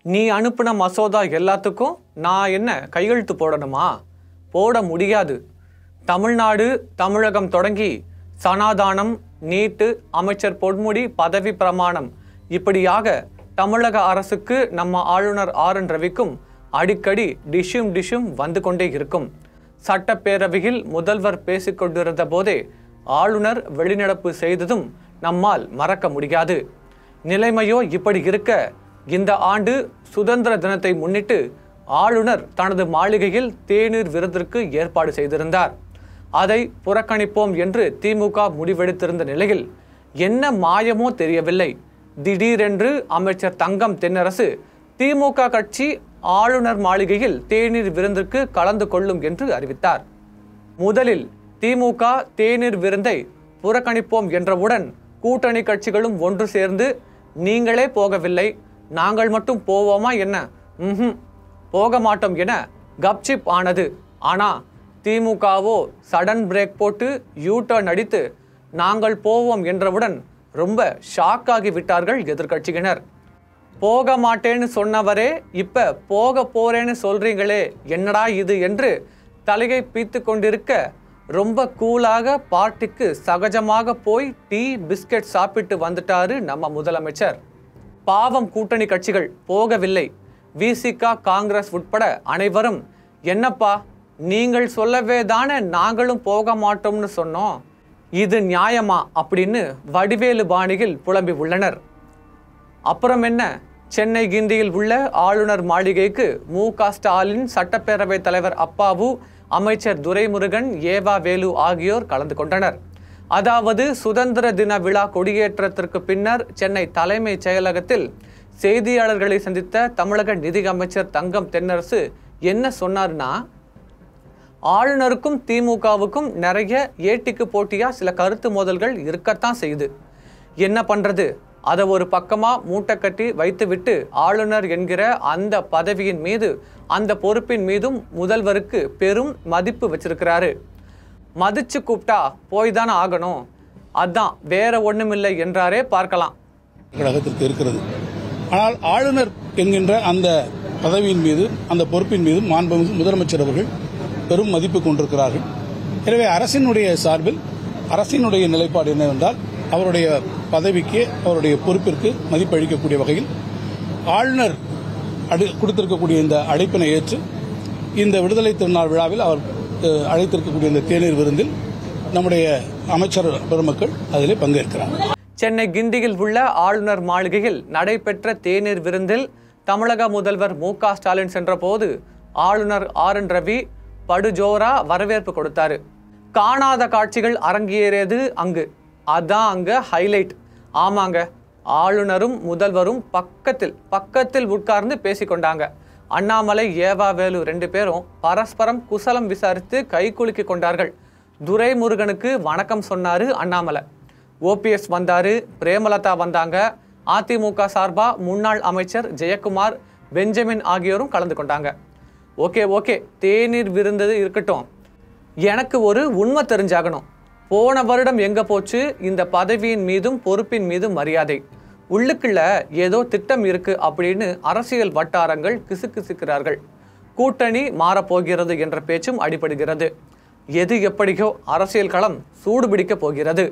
நீ அனுப்பின மசோதா எல்லாத்துக்கும் நான் என்ன கையெழுத்து போடணுமா? போட முடியாது. தமிழ்நாடு, தமிழகம் தொடங்கி சனாதானம், நீட்டு, அமைச்சர் பொன்முடி பதவி பிரமாணம் இப்படியாக தமிழக அரசுக்கு நம்ம ஆளுநர் RN ரவிக்கும் அடிக்கடி டிஷ்யூம் வந்து கொண்டே இருக்கும். சட்டப்பேரவையில் முதல்வர் பேசிக்கொண்டிருந்த போதே ஆளுநர் வெளிநடப்பு செய்ததும் நம்மால் மறக்க முடியாது. நிலைமையோ இப்படி இருக்க, இந்த ஆண்டு சுதந்திர தினத்தை முன்னிட்டு ஆளுநர் தனது மாளிகையில் தேநீர் விருந்திற்கு ஏற்பாடு செய்திருந்தார். அதை புறக்கணிப்போம் என்று திமுக முடிவெடுத்திருந்த நிலையில் என்ன மாயமோ தெரியவில்லை, திடீரென்று அமைச்சர் தங்கம் தென்னரசு திமுக கட்சி ஆளுநர் மாளிகையில் தேநீர் விருந்திற்கு கலந்து கொள்ளும் என்று அறிவித்தார். முதலில் திமுக தேநீர் விருந்தை புறக்கணிப்போம் என்றவுடன் கூட்டணி கட்சிகளும் ஒன்று சேர்ந்து நீங்களே போகவில்லை, நாங்கள் மட்டும் போவோமா என்ன, போக மாட்டோம் என கப்சிப் ஆனது. ஆனா திமுகவோ சடன் பிரேக் போட்டு யூட்டர்ன் அடித்து நாங்கள் போவோம் என்றவுடன் ரொம்ப ஷாக் ஆகி விட்டார்கள் எதிர்கட்சியினர். போக மாட்டேன்னு சொன்னவரே இப்ப போக போறேன்னு சொல்றீங்களே, என்னடா இது என்று தலையை பீத்து கொண்டிருக்க, ரொம்ப கூலாக பார்ட்டிக்கு சகஜமாக போய் டீ பிஸ்கெட் சாப்பிட்டு வந்துட்டாரு நம்ம முதலமைச்சர். பாவம் கூட்டணி கட்சிகள் போகவில்லை. விசிக, காங்கிரஸ் உட்பட அனைவரும் என்னப்பா நீங்கள் சொல்லவே தானே நாங்களும் போக மாட்டோம்னு சொன்னோம், இது நியாயமா அப்படின்னு வடிவேலு பாணியில் புலம்பி உள்ளனர். அப்புறம் என்ன, சென்னை கிண்டியில் உள்ள ஆளுநர் மாளிகைக்கு மு.க. ஸ்டாலின், சட்டப்பேரவை தலைவர் அப்பாவு, அமைச்சர் துரைமுருகன், ஏவா வேலு ஆகியோர் கலந்து கொண்டனர். அதாவது சுதந்திர தின விழா கொடியேற்றத்திற்கு பின்னர் சென்னை தலைமைச் செயலகத்தில் செய்தியாளர்களை சந்தித்த தமிழக நிதியமைச்சர் தங்கம் தென்னரசு என்ன சொன்னார்னா, ஆளுநருக்கும் திமுகவுக்கும் நிறைய ஏட்டிக்கு போட்டியா சில கருத்து மோதல்கள் இருக்கத்தான் செய்யுது. என்ன பண்றது, அதை ஒரு பக்கமா மூட்டை கட்டி வைத்துவிட்டு ஆளுநர் என்கிற அந்த பதவியின் மீது, அந்த பொறுப்பின் மீதும் முதல்வருக்கு பெரும் மதிப்பு வச்சிருக்கிறாரு. மதிச்சு கூப்பிட்டா போய் தானே ஆகணும், அதான் வேற ஒண்ணுமில்லை என்றாரே பார்க்கலாம். இருக்கிறது. ஆனால் ஆளுநர் என்கின்ற அந்த பதவியின் மீது, அந்த பொறுப்பின் மீது மாண்புமிகு முதலமைச்சர் அவர்கள் பெரும் மதிப்பு கொண்டிருக்கிறார்கள். எனவே அரசினுடைய சார்பில் அரசினுடைய நிலைப்பாடு என்னவென்றால், அவருடைய பதவிக்கு, அவருடைய பொறுப்பிற்கு மதிப்பளிக்கக்கூடிய வகையில் ஆளுநர் கொடுத்திருக்கக்கூடிய இந்த அழைப்பினை ஏற்று இந்த விடுதலை திருநாள் விழாவில் அவர் அழைத்திருக்கக்கூடிய இந்த தேநீர் விருந்தில் நம்முடைய அமைச்சர் பெருமக்கள் அதிலே பங்கேற்கிறார். சென்னை கிண்டியில் உள்ள ஆளுநர் மாளிகையில் நடைபெற்ற தேநீர் விருந்தில் தமிழக முதல்வர் மு.க. ஸ்டாலின் சென்றபோது ஆளுநர் RN ரவி படுஜோரா வரவேற்பு கொடுத்தாரு. காணாத காட்சிகள் அரங்கேறியது அங்கு. அதான் அங்க ஹைலைட். ஆமாங்க, ஆளுநரும் முதல்வரும் பக்கத்தில் உட்கார்ந்து பேசிக்கொண்டாங்க. அண்ணாமலை, ஏவா வேலு 2 பேரும் பரஸ்பரம் குசலம் விசாரித்து கை குலுக்கி கொண்டார்கள். துரைமுருகனுக்கு வணக்கம் சொன்னாரு அண்ணாமலை. OPS வந்தாரு, பிரேமலதா வந்தாங்க. அதிமுக சார்பா முன்னாள் அமைச்சர் ஜெயக்குமார், பெஞ்சமின் ஆகியோரும் கலந்து கொண்டாங்க. ஓகே, தேநீர் விருந்தது இருக்கட்டும், எனக்கு ஒரு உண்மை தெரிஞ்சாகணும். போன வருடம் எங்க போச்சு இந்த பதவியின் மீதும் பொறுப்பின் மீதும் மரியாதை? உள்ளுக்குள்ள ஏதோ திட்டம் இருக்கு அப்படின்னு அரசியல் வட்டாரங்கள் கிசுகிசுக்கிறார்கள். கூட்டணி மாறப்போகிறது என்ற பேச்சும் அடிபடுகிறது. எது எப்படியோ அரசியல் களம் சூடுபிடிக்க போகிறது.